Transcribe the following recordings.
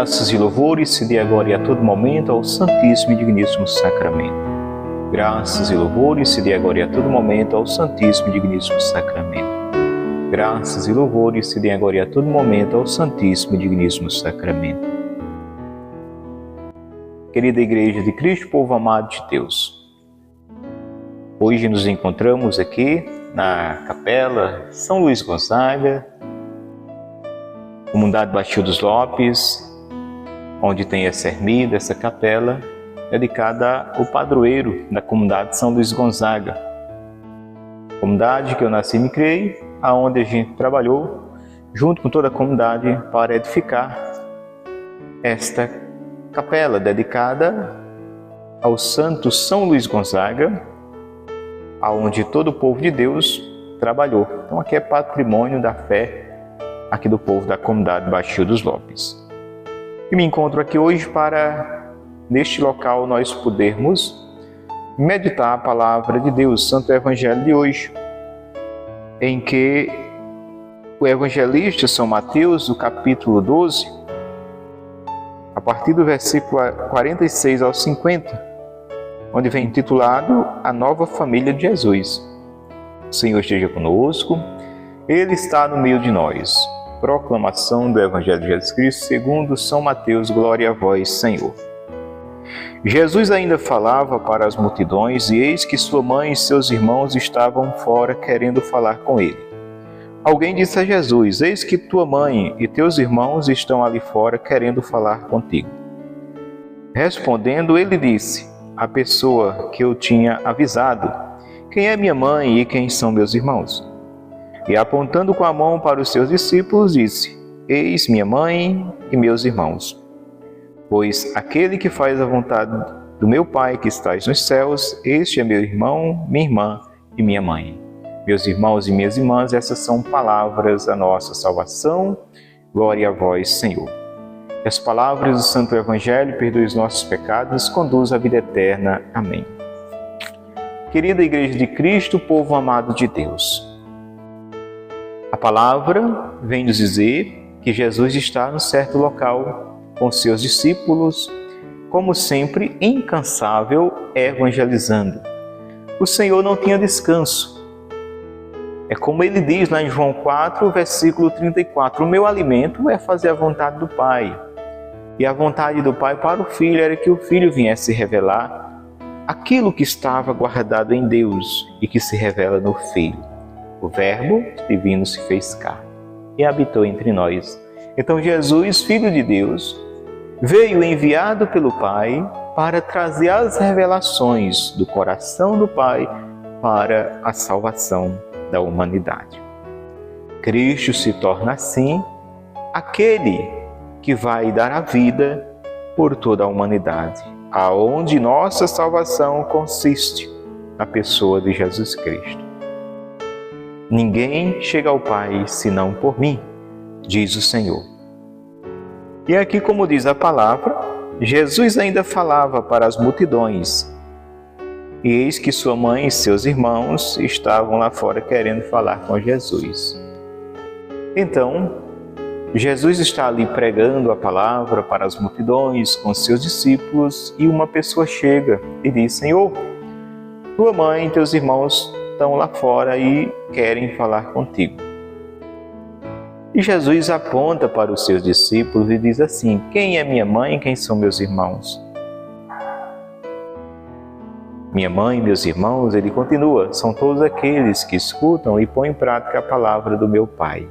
Graças e louvores se dê agora e a todo momento ao Santíssimo e Digníssimo Sacramento. Graças e louvores se dê agora e a todo momento ao Santíssimo e Digníssimo Sacramento. Graças e louvores se dê agora e a todo momento ao Santíssimo e Digníssimo Sacramento. Querida Igreja de Cristo, povo amado de Deus, hoje nos encontramos aqui na Capela São Luís Gonzaga, Comunidade Baixio dos Lopes, onde tem essa ermida, essa capela, dedicada ao padroeiro da Comunidade São Luís Gonzaga. Comunidade que eu nasci e me criei, aonde a gente trabalhou, junto com toda a comunidade, para edificar esta capela dedicada ao santo São Luís Gonzaga, aonde todo o povo de Deus trabalhou. Então aqui é patrimônio da fé aqui do povo da Comunidade Baixio dos Lopes. E me encontro aqui hoje para, neste local, nós podermos meditar a palavra de Deus, Santo Evangelho de hoje, em que o evangelista São Mateus, no capítulo 12, a partir do versículo 46 ao 50, onde vem intitulado A Nova Família de Jesus. O Senhor esteja conosco, Ele está no meio de nós. Proclamação do Evangelho de Jesus Cristo segundo São Mateus. Glória a vós, Senhor. Jesus ainda falava para as multidões, e eis que sua mãe e seus irmãos estavam fora querendo falar com ele. Alguém disse a Jesus: eis que tua mãe e teus irmãos estão ali fora querendo falar contigo. Respondendo, ele disse à pessoa que eu tinha avisado: quem é minha mãe e quem são meus irmãos? E apontando com a mão para os seus discípulos, disse: eis minha mãe e meus irmãos. Pois aquele que faz a vontade do meu Pai que estais nos céus, este é meu irmão, minha irmã e minha mãe. Meus irmãos e minhas irmãs, essas são palavras da nossa salvação. Glória a vós, Senhor. Que as palavras do Santo Evangelho perdoem os nossos pecados, conduz à vida eterna. Amém. Querida Igreja de Cristo, povo amado de Deus, a palavra vem nos dizer que Jesus está num certo local com seus discípulos, como sempre, incansável, evangelizando. O Senhor não tinha descanso. É como ele diz lá em João 4, versículo 34, o meu alimento é fazer a vontade do Pai. E a vontade do Pai para o Filho era que o Filho viesse revelar aquilo que estava guardado em Deus e que se revela no Filho. O Verbo divino se fez carne e habitou entre nós. Então Jesus, Filho de Deus, veio enviado pelo Pai para trazer as revelações do coração do Pai para a salvação da humanidade. Cristo se torna assim aquele que vai dar a vida por toda a humanidade, aonde nossa salvação consiste na pessoa de Jesus Cristo. Ninguém chega ao Pai senão por mim, diz o Senhor. E aqui, como diz a palavra, Jesus ainda falava para as multidões. E eis que sua mãe e seus irmãos estavam lá fora querendo falar com Jesus. Então, Jesus está ali pregando a palavra para as multidões com seus discípulos e uma pessoa chega e diz: Senhor, tua mãe e teus irmãos estão lá fora e querem falar contigo. E Jesus aponta para os seus discípulos e diz assim: quem é minha mãe e quem são meus irmãos? Minha mãe e meus irmãos, ele continua, são todos aqueles que escutam e põem em prática a palavra do meu Pai.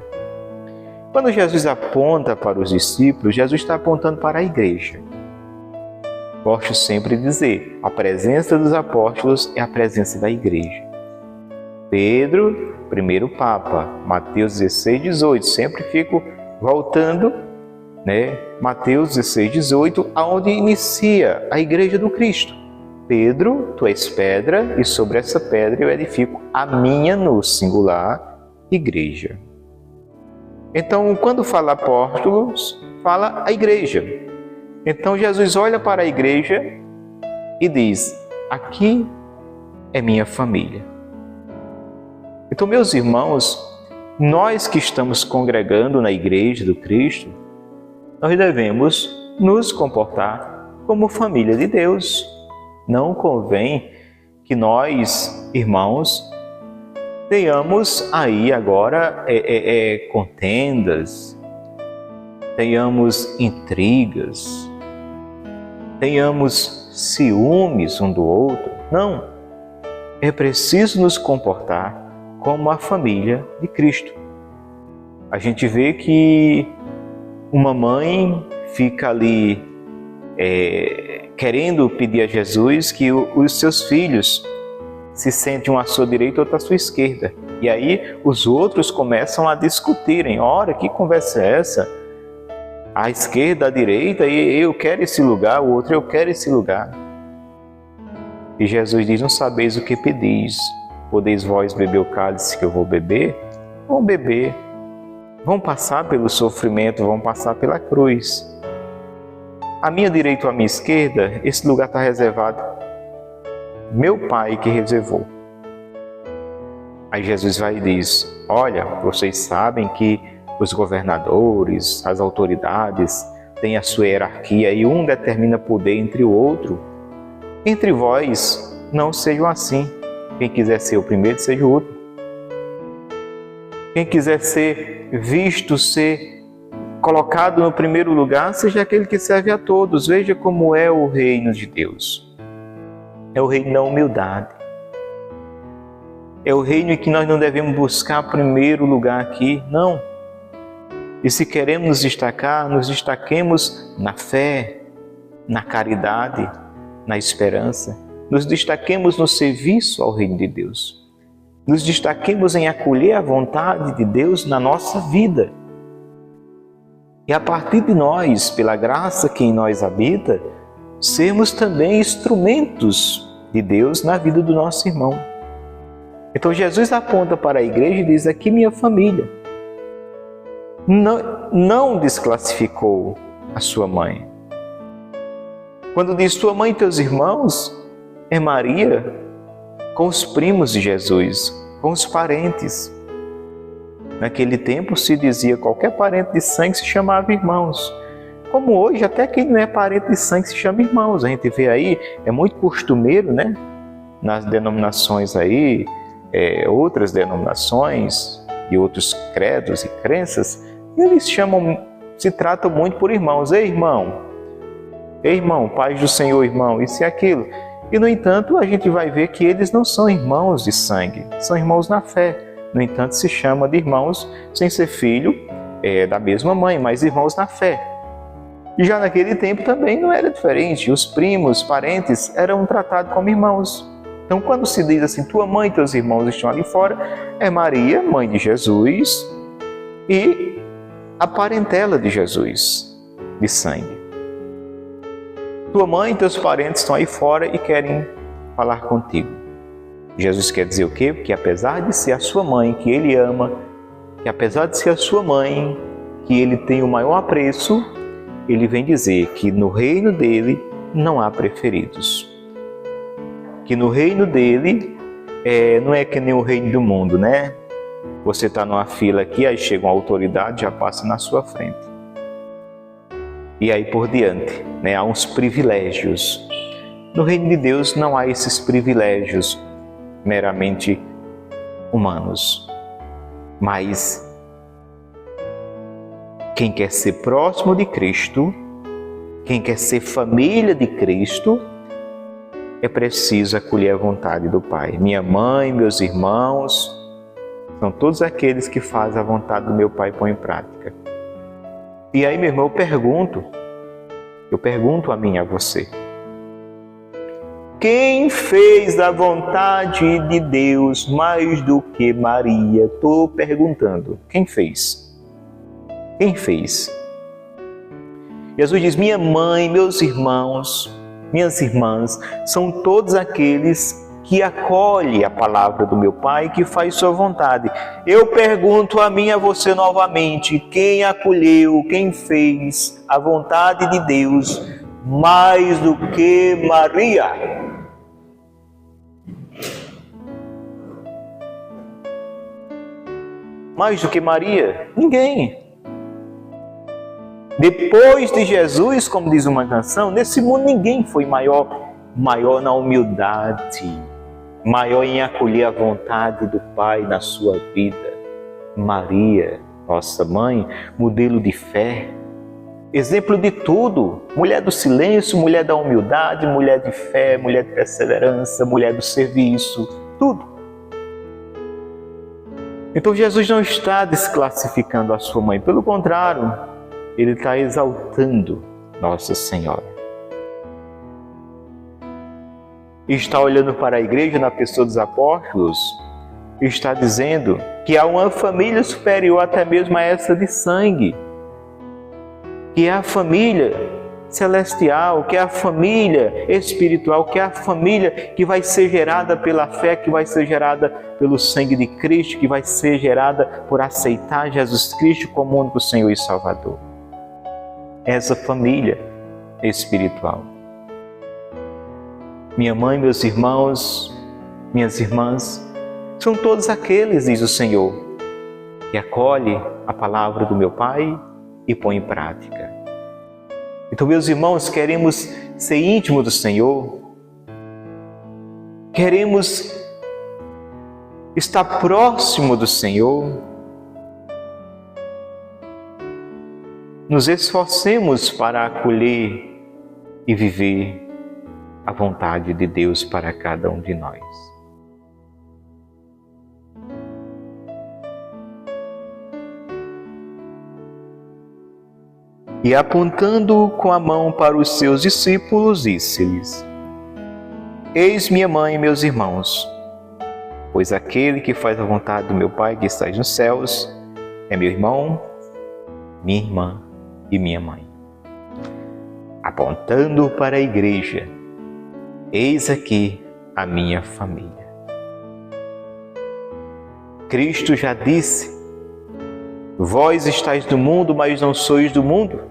Quando Jesus aponta para os discípulos, Jesus está apontando para a igreja. Gosto sempre de dizer, a presença dos apóstolos é a presença da igreja. Pedro, primeiro Papa, Mateus 16, 18, sempre fico voltando, Mateus 16, 18, aonde inicia a igreja do Cristo. Pedro, tu és pedra, e sobre essa pedra eu edifico a minha, no singular, igreja. Então, quando fala apóstolos, fala a igreja. Então, Jesus olha para a igreja e diz: aqui é minha família. Então, meus irmãos, nós que estamos congregando na igreja do Cristo, nós devemos nos comportar como família de Deus. Não convém que nós, irmãos, tenhamos aí agora contendas, tenhamos intrigas, tenhamos ciúmes um do outro. Não, é preciso nos comportar como a família de Cristo. A gente vê que uma mãe fica ali querendo pedir a Jesus que os seus filhos se sentem um à sua direita e outro à sua esquerda. E aí os outros começam a discutirem. Ora, que conversa é essa? A esquerda, a direita, e eu quero esse lugar, o outro eu quero esse lugar. E Jesus diz, não sabeis o que pedis. Podeis vós beber o cálice que eu vou beber? Vão beber. Vão passar pelo sofrimento, vão passar pela cruz. À minha direita ou à minha esquerda, esse lugar está reservado. Meu Pai que reservou. Aí Jesus vai e diz, olha, vocês sabem que os governadores, as autoridades, têm a sua hierarquia e um determina poder entre o outro. Entre vós, não sejam assim. Quem quiser ser o primeiro, seja o último. Quem quiser ser visto, ser colocado no primeiro lugar, seja aquele que serve a todos. Veja como é o reino de Deus. É o reino da humildade. É o reino em que nós não devemos buscar primeiro lugar aqui, não. E se queremos nos destacar, nos destaquemos na fé, na caridade, na esperança. Nos destaquemos no serviço ao reino de Deus. Nos destaquemos em acolher a vontade de Deus na nossa vida. E a partir de nós, pela graça que em nós habita, sermos também instrumentos de Deus na vida do nosso irmão. Então Jesus aponta para a igreja e diz, aqui minha família. Não desclassificou a sua mãe. Quando diz tua mãe e teus irmãos, é Maria com os primos de Jesus, com os parentes. Naquele tempo se dizia qualquer parente de sangue se chamava irmãos. Como hoje, até quem não é parente de sangue se chama irmãos. A gente vê aí, é muito costumeiro, né? Nas denominações aí, outras denominações e outros credos e crenças, eles se tratam muito por irmãos. Ei, irmão, paz do Senhor, irmão, isso e aquilo. E, no entanto, a gente vai ver que eles não são irmãos de sangue, são irmãos na fé. No entanto, se chama de irmãos sem ser filho da mesma mãe, mas irmãos na fé. E já naquele tempo também não era diferente. Os primos, parentes, eram tratados como irmãos. Então, quando se diz assim, tua mãe e teus irmãos estão ali fora, é Maria, mãe de Jesus, e a parentela de Jesus, de sangue. Tua mãe e teus parentes estão aí fora e querem falar contigo. Jesus quer dizer o quê? Que apesar de ser a sua mãe, que ele ama, que apesar de ser a sua mãe, que ele tem o maior apreço, ele vem dizer que no reino dele não há preferidos. Que no reino dele não é que nem o reino do mundo, né? Você está numa fila aqui, aí chega uma autoridade, já passa na sua frente. E aí por diante, né? Há uns privilégios. No reino de Deus não há esses privilégios meramente humanos. Mas quem quer ser próximo de Cristo, quem quer ser família de Cristo, é preciso acolher a vontade do Pai. Minha mãe, meus irmãos, são todos aqueles que fazem a vontade do meu Pai e põem em prática. E aí, meu irmão, eu pergunto a mim e a você. Quem fez a vontade de Deus mais do que Maria? Estou perguntando. Quem fez? Quem fez? Jesus diz, minha mãe, meus irmãos, minhas irmãs, são todos aqueles que acolhem a palavra do meu Pai e que faz sua vontade. Eu pergunto a mim e a você novamente, quem acolheu, quem fez a vontade de Deus mais do que Maria? Mais do que Maria? Ninguém. Depois de Jesus, como diz uma canção, nesse mundo ninguém foi maior na humildade, maior em acolher a vontade do Pai na sua vida. Maria, nossa mãe, modelo de fé, exemplo de tudo, mulher do silêncio, mulher da humildade, mulher de fé, mulher de perseverança, mulher do serviço, tudo. Então Jesus não está desclassificando a sua mãe, pelo contrário, Ele está exaltando Nossa Senhora. E está olhando para a igreja na pessoa dos apóstolos e está dizendo que há uma família superior até mesmo a essa de sangue, que é a família celestial, que é a família espiritual, que é a família que vai ser gerada pela fé, que vai ser gerada pelo sangue de Cristo, que vai ser gerada por aceitar Jesus Cristo como único Senhor e Salvador. Essa família espiritual. Minha mãe, meus irmãos, minhas irmãs, são todos aqueles, diz o Senhor, que acolhe a palavra do meu Pai e põe em prática. Então, meus irmãos, queremos ser íntimos do Senhor, queremos estar próximo do Senhor, nos esforcemos para acolher e viver a vontade de Deus para cada um de nós. E apontando com a mão para os seus discípulos, disse-lhes: Eis minha mãe e meus irmãos, pois aquele que faz a vontade do meu Pai que está nos céus é meu irmão, minha irmã e minha mãe. Apontando para a igreja, eis aqui a minha família. Cristo já disse: Vós estáis do mundo, mas não sois do mundo,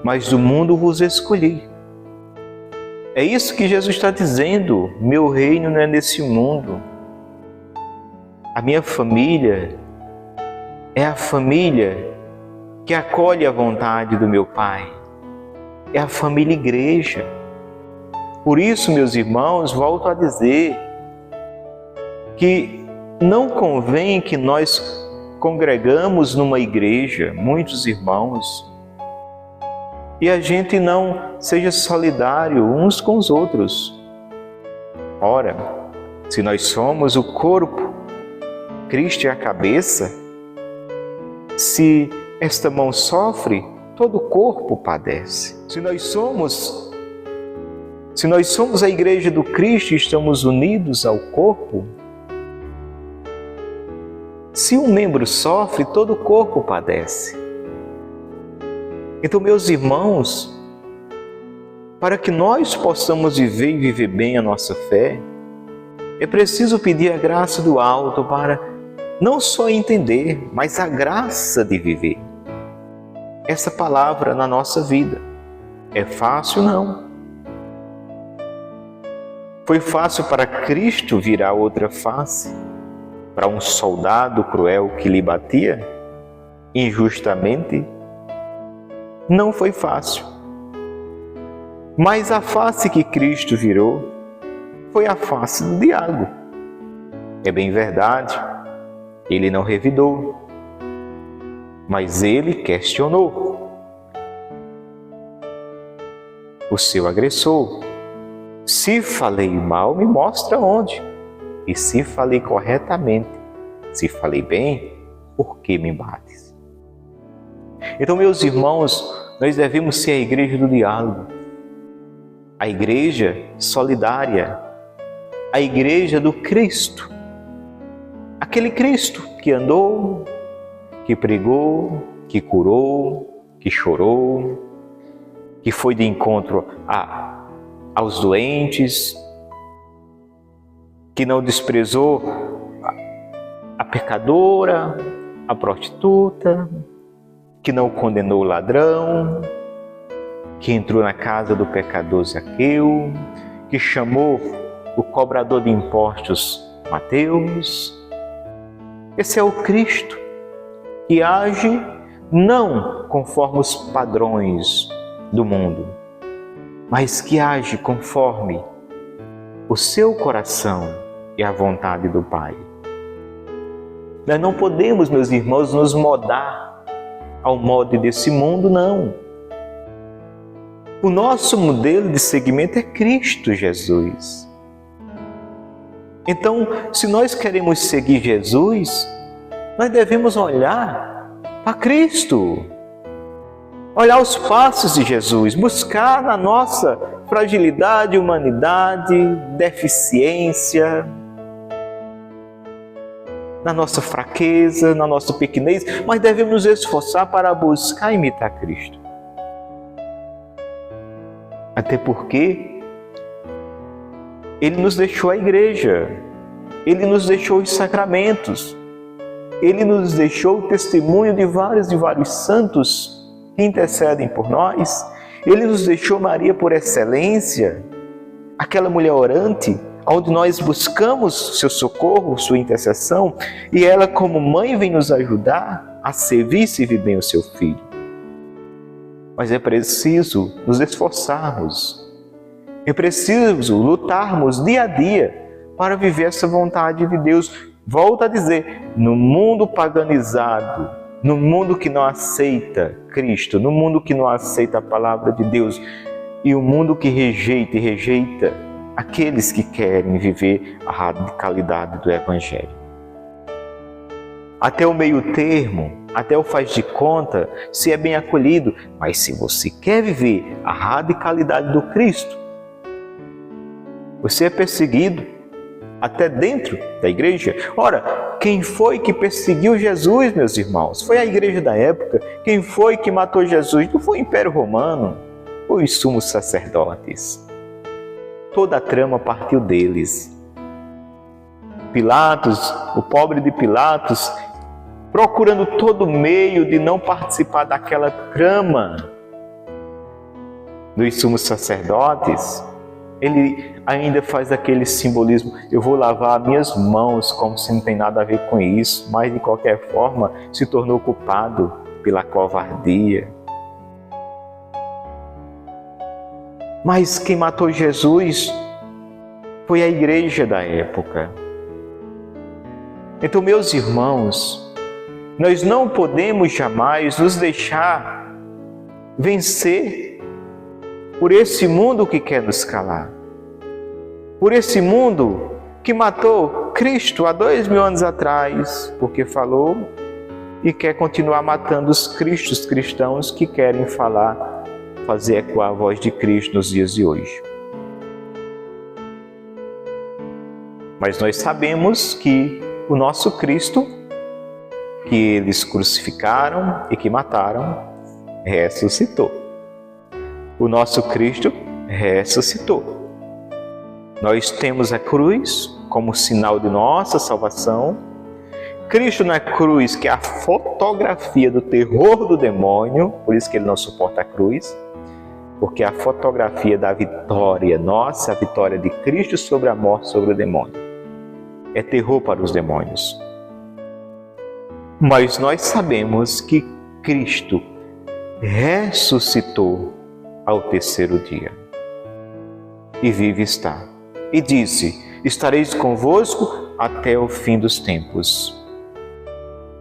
mas do mundo vos escolhi. É isso que Jesus está dizendo. Meu reino não é nesse mundo. A minha família é a família que acolhe a vontade do meu Pai. É a família igreja. Por isso, meus irmãos, volto a dizer que não convém que nós congregamos numa igreja, muitos irmãos, e a gente não seja solidário uns com os outros. Ora, se nós somos o corpo, Cristo é a cabeça, se esta mão sofre, todo o corpo padece. Se nós somos a igreja do Cristo e estamos unidos ao corpo, se um membro sofre, todo o corpo padece. Então, meus irmãos, para que nós possamos viver e viver bem a nossa fé, é preciso pedir a graça do alto para não só entender, mas a graça de viver essa palavra na nossa vida. É fácil? Não. Foi fácil para Cristo virar outra face para um soldado cruel que lhe batia injustamente? Não foi fácil. Mas a face que Cristo virou foi a face do diabo. É bem verdade, ele não revidou, mas ele questionou o seu agressor. Se falei mal, me mostra onde. E se falei corretamente, se falei bem, por que me bates? Então, meus irmãos, nós devemos ser a igreja do diálogo, a igreja solidária, a igreja do Cristo. Aquele Cristo que andou, que pregou, que curou, que chorou, que foi de encontro aos doentes, que não desprezou a pecadora, a prostituta, que não condenou o ladrão, que entrou na casa do pecador Zaqueu, que chamou o cobrador de impostos Mateus. Esse é o Cristo que age não conforme os padrões do mundo, mas que age conforme o seu coração e a vontade do Pai. Nós não podemos, meus irmãos, nos moldar ao molde desse mundo, não. O nosso modelo de seguimento é Cristo Jesus. Então, se nós queremos seguir Jesus, nós devemos olhar para Cristo, olhar os passos de Jesus, buscar na nossa fragilidade, humanidade, deficiência, na nossa fraqueza, na nossa pequenez, mas devemos nos esforçar para buscar imitar Cristo. Até porque Ele nos deixou a igreja, Ele nos deixou os sacramentos, Ele nos deixou o testemunho de vários santos que intercedem por nós, Ele nos deixou Maria por excelência, aquela mulher orante, onde nós buscamos seu socorro, sua intercessão, e ela como mãe vem nos ajudar a servir e servir bem o seu filho. Mas é preciso nos esforçarmos, é preciso lutarmos dia a dia para viver essa vontade de Deus. Volto a dizer, no mundo paganizado, no mundo que não aceita Cristo, no mundo que não aceita a palavra de Deus, e o mundo que rejeita aqueles que querem viver a radicalidade do Evangelho. Até o meio termo, até o faz de conta, se é bem acolhido, mas se você quer viver a radicalidade do Cristo, você é perseguido até dentro da igreja. Ora, quem foi que perseguiu Jesus, meus irmãos? Foi a igreja da época. Quem foi que matou Jesus? Não foi o Império Romano, foi os sumos sacerdotes. Toda a trama partiu deles. Pilatos, o pobre de Pilatos, procurando todo meio de não participar daquela trama dos sumos sacerdotes, ele ainda faz aquele simbolismo: eu vou lavar minhas mãos, como se não tem nada a ver com isso, mas de qualquer forma se tornou culpado pela covardia. Mas quem matou Jesus foi a igreja da época. Então, meus irmãos, nós não podemos jamais nos deixar vencer por esse mundo que quer nos calar, por esse mundo que matou Cristo há 2000 anos atrás, porque falou, e quer continuar matando os cristãos que querem falar, fazer ecoar a voz de Cristo nos dias de hoje. Mas nós sabemos que o nosso Cristo, que eles crucificaram e que mataram, ressuscitou. O nosso Cristo ressuscitou. Nós temos a cruz como sinal de nossa salvação. Cristo na cruz, que é a fotografia do terror do demônio, por isso que ele não suporta a cruz, porque é a fotografia da vitória nossa, a vitória de Cristo sobre a morte, sobre o demônio. É terror para os demônios. Mas nós sabemos que Cristo ressuscitou ao terceiro dia e vive está. E disse: estareis convosco até o fim dos tempos.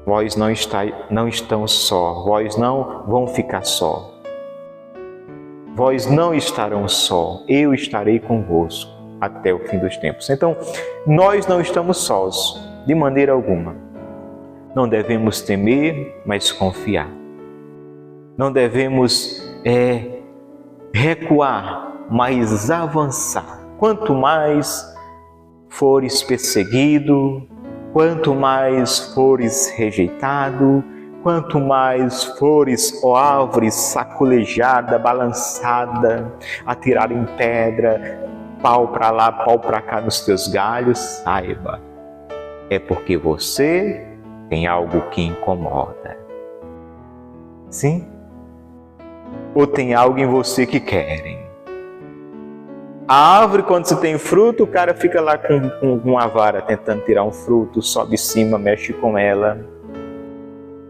Vós não estão só, vós não vão ficar só. Vós não estarão só, eu estarei convosco até o fim dos tempos. Então, nós não estamos sós, de maneira alguma. Não devemos temer, mas confiar. Não devemos recuar, mas avançar. Quanto mais fores perseguido, quanto mais fores rejeitado, quanto mais fores, ó árvore sacolejada, balançada, atirada em pedra, pau para lá, pau para cá nos teus galhos, saiba, é porque você tem algo que incomoda. Sim? Ou tem algo em você que querem. A árvore, quando se tem fruto, o cara fica lá com uma vara tentando tirar um fruto, sobe em cima, mexe com ela.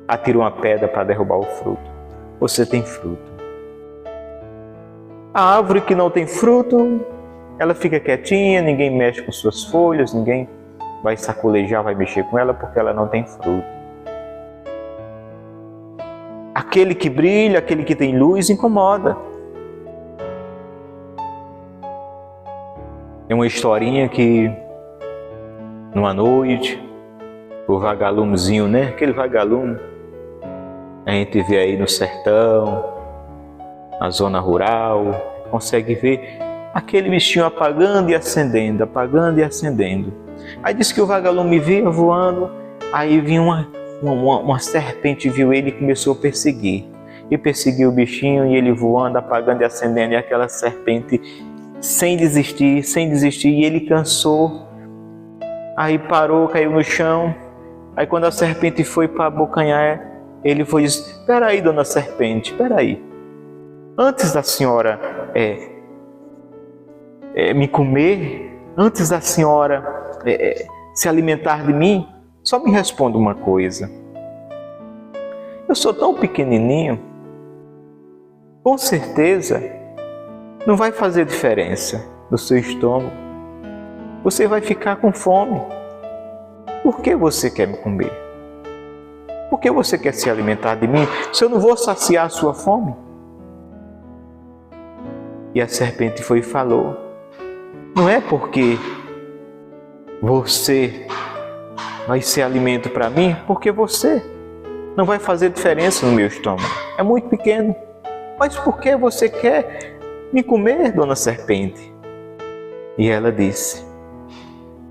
atira uma pedra para derrubar o fruto. Você tem fruto. A árvore que não tem fruto, ela fica quietinha, ninguém mexe com suas folhas, ninguém vai sacolejar, vai mexer com ela, porque ela não tem fruto. Aquele que brilha, aquele que tem luz, incomoda. Tem uma historinha que, numa noite, o vagalumezinho, né? Aquele vagalume, a gente vê aí no sertão, na zona rural, consegue ver aquele bichinho apagando e acendendo, apagando e acendendo. Aí diz que o vagalume via voando, aí vinha uma serpente, viu ele e começou a perseguir. E perseguiu o bichinho, e ele voando, apagando e acendendo, e aquela serpente sem desistir, e ele cansou. Aí parou, caiu no chão. Aí quando a serpente foi para abocanhar, ele foi e disse: "Espera aí, dona serpente, espera aí. Antes da senhora me comer, antes da senhora se alimentar de mim, só me responda uma coisa. Eu sou tão pequenininho, com certeza não vai fazer diferença no seu estômago. Você vai ficar com fome. Por que você quer me comer? Por que você quer se alimentar de mim se eu não vou saciar a sua fome?" E a serpente foi e falou: "Não é porque você vai ser alimento para mim, porque você não vai fazer diferença no meu estômago. É muito pequeno. Mas por que você quer me comer, dona serpente?" E ela disse: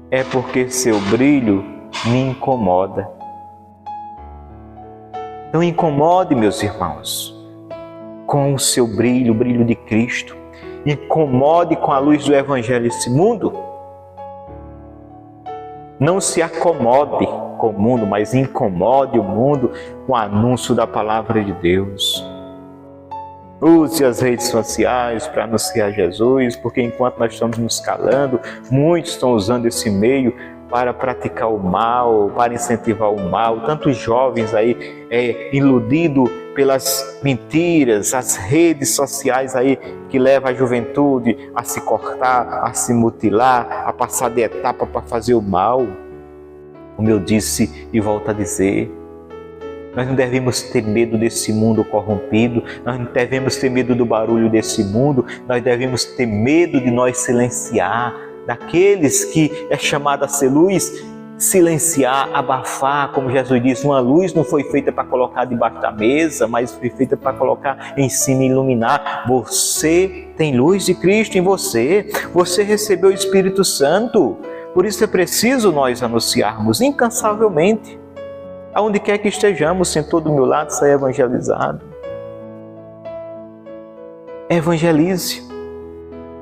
"É porque seu brilho me incomoda." Não incomode, meus irmãos, com o seu brilho, o brilho de Cristo. Incomode com a luz do Evangelho esse mundo. Não se acomode com o mundo, mas incomode o mundo com o anúncio da palavra de Deus. Use as redes sociais para anunciar Jesus, porque enquanto nós estamos nos calando, muitos estão usando esse meio para praticar o mal, para incentivar o mal. Tantos jovens aí iludidos pelas mentiras, as redes sociais aí que levam a juventude a se cortar, a se mutilar, a passar de etapa para fazer o mal. Como eu disse e volto a dizer, nós não devemos ter medo desse mundo corrompido, nós não devemos ter medo do barulho desse mundo, nós devemos ter medo de nós silenciar, daqueles que é chamado a ser luz, silenciar, abafar, como Jesus disse, uma luz não foi feita para colocar debaixo da mesa, mas foi feita para colocar em cima e iluminar. Você tem luz de Cristo em você, você recebeu o Espírito Santo, por isso é preciso nós anunciarmos incansavelmente, aonde quer que estejamos, sentou do meu lado, saia evangelizado. Evangelize.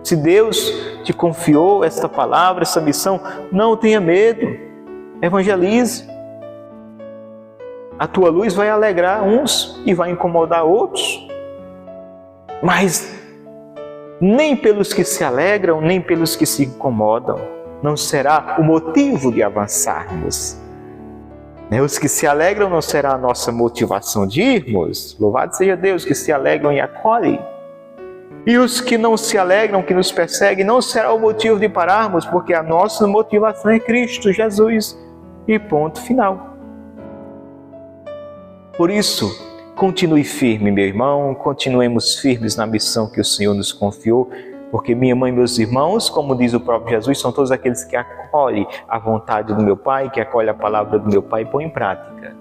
Se Deus te confiou esta palavra, essa missão, não tenha medo. Evangelize. A tua luz vai alegrar uns e vai incomodar outros. Mas nem pelos que se alegram, nem pelos que se incomodam, não será o motivo de avançarmos. Os que se alegram não será a nossa motivação de irmos. Louvado seja Deus, que se alegram e acolhem. E os que não se alegram, que nos perseguem, não será o motivo de pararmos, porque a nossa motivação é Cristo Jesus. E ponto final. Por isso, continue firme, meu irmão, continuemos firmes na missão que o Senhor nos confiou, porque minha mãe e meus irmãos, como diz o próprio Jesus, são todos aqueles que acolhem a vontade do meu Pai, que acolhem a palavra do meu Pai e põem em prática.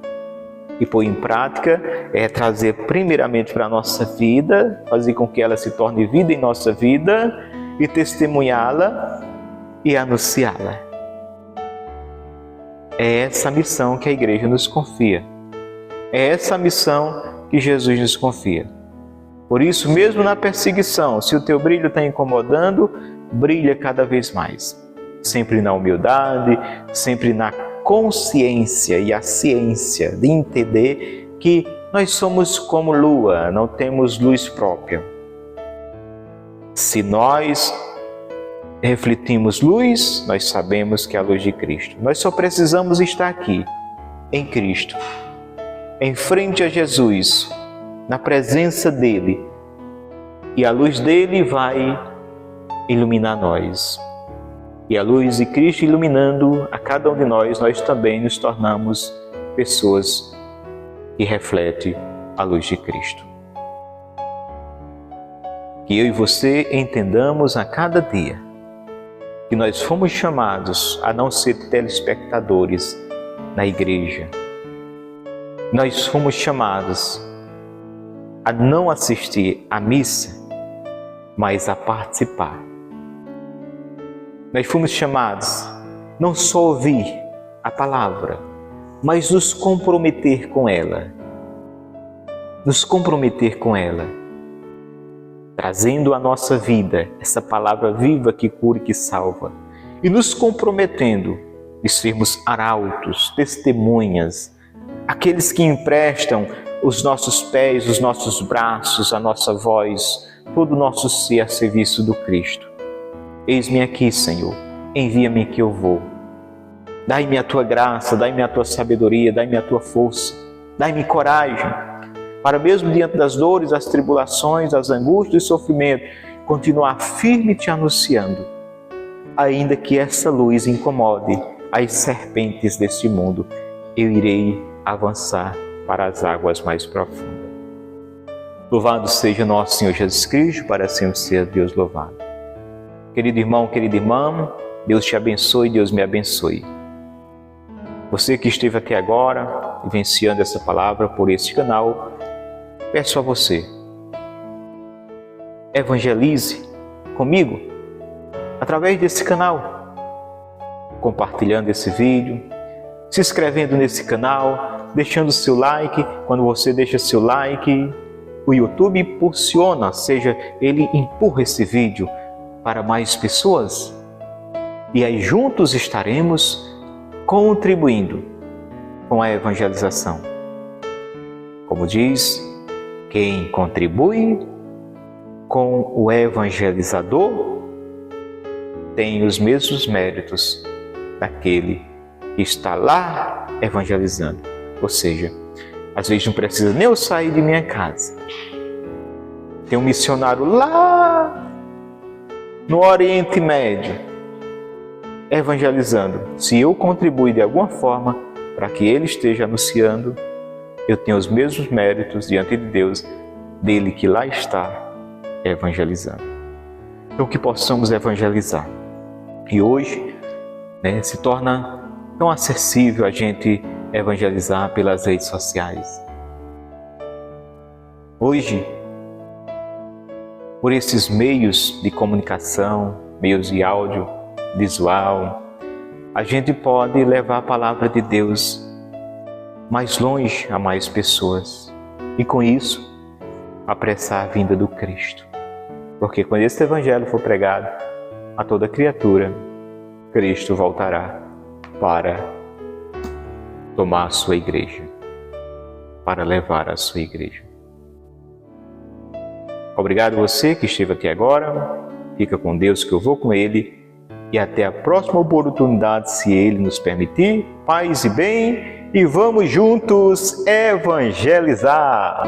E pôr em prática é trazer primeiramente para a nossa vida, fazer com que ela se torne vida em nossa vida e testemunhá-la e anunciá-la. É essa a missão que a igreja nos confia. É essa a missão que Jesus nos confia. Por isso, mesmo na perseguição, se o teu brilho está incomodando, brilha cada vez mais. Sempre na humildade, sempre na consciência e a ciência de entender que nós somos como lua, não temos luz própria. Se nós refletimos luz, nós sabemos que é a luz de Cristo. Nós só precisamos estar aqui, em Cristo, em frente a Jesus, na presença dele, e a luz dele vai iluminar nós. E a luz de Cristo iluminando a cada um de nós, nós também nos tornamos pessoas que refletem a luz de Cristo. Que eu e você entendamos a cada dia que nós fomos chamados a não ser telespectadores na igreja. Nós fomos chamados a não assistir à missa, mas a participar. Nós fomos chamados não só a ouvir a palavra, mas nos comprometer com ela. Nos comprometer com ela, trazendo à nossa vida essa palavra viva que cura e que salva. E nos comprometendo de sermos arautos, testemunhas, aqueles que emprestam os nossos pés, os nossos braços, a nossa voz, todo o nosso ser a serviço do Cristo. Eis-me aqui, Senhor, envia-me que eu vou. Dai-me a Tua graça, dai-me a Tua sabedoria, dai-me a Tua força, dai-me coragem, para mesmo diante das dores, das tribulações, das angústias e sofrimento, continuar firme te anunciando, ainda que essa luz incomode as serpentes deste mundo, eu irei avançar para as águas mais profundas. Louvado seja nosso Senhor Jesus Cristo, para sempre ser Deus louvado. Querido irmão, querida irmã, Deus te abençoe, Deus me abençoe. Você que esteve aqui agora, vivenciando essa palavra por este canal, peço a você, evangelize comigo através desse canal, compartilhando esse vídeo, se inscrevendo nesse canal, deixando seu like. Quando você deixa seu like, o YouTube impulsiona, seja, ele empurra esse vídeo para mais pessoas. E aí juntos estaremos contribuindo com a evangelização. Como diz, quem contribui com o evangelizador tem os mesmos méritos daquele que está lá evangelizando. Ou seja, às vezes não precisa nem eu sair de minha casa. Tem um missionário lá no Oriente Médio evangelizando. Se eu contribuir de alguma forma para que ele esteja anunciando, eu tenho os mesmos méritos diante de Deus dele que lá está evangelizando. Então que possamos evangelizar. E hoje se torna tão acessível a gente evangelizar pelas redes sociais. Hoje, por esses meios de comunicação, meios de áudio, visual, a gente pode levar a palavra de Deus mais longe a mais pessoas e com isso apressar a vinda do Cristo. Porque quando esse evangelho for pregado a toda criatura, Cristo voltará para tomar a sua igreja, para levar a sua igreja. Obrigado você que esteve aqui agora, fica com Deus que eu vou com Ele e até a próxima oportunidade, se Ele nos permitir. Paz e bem, e vamos juntos evangelizar!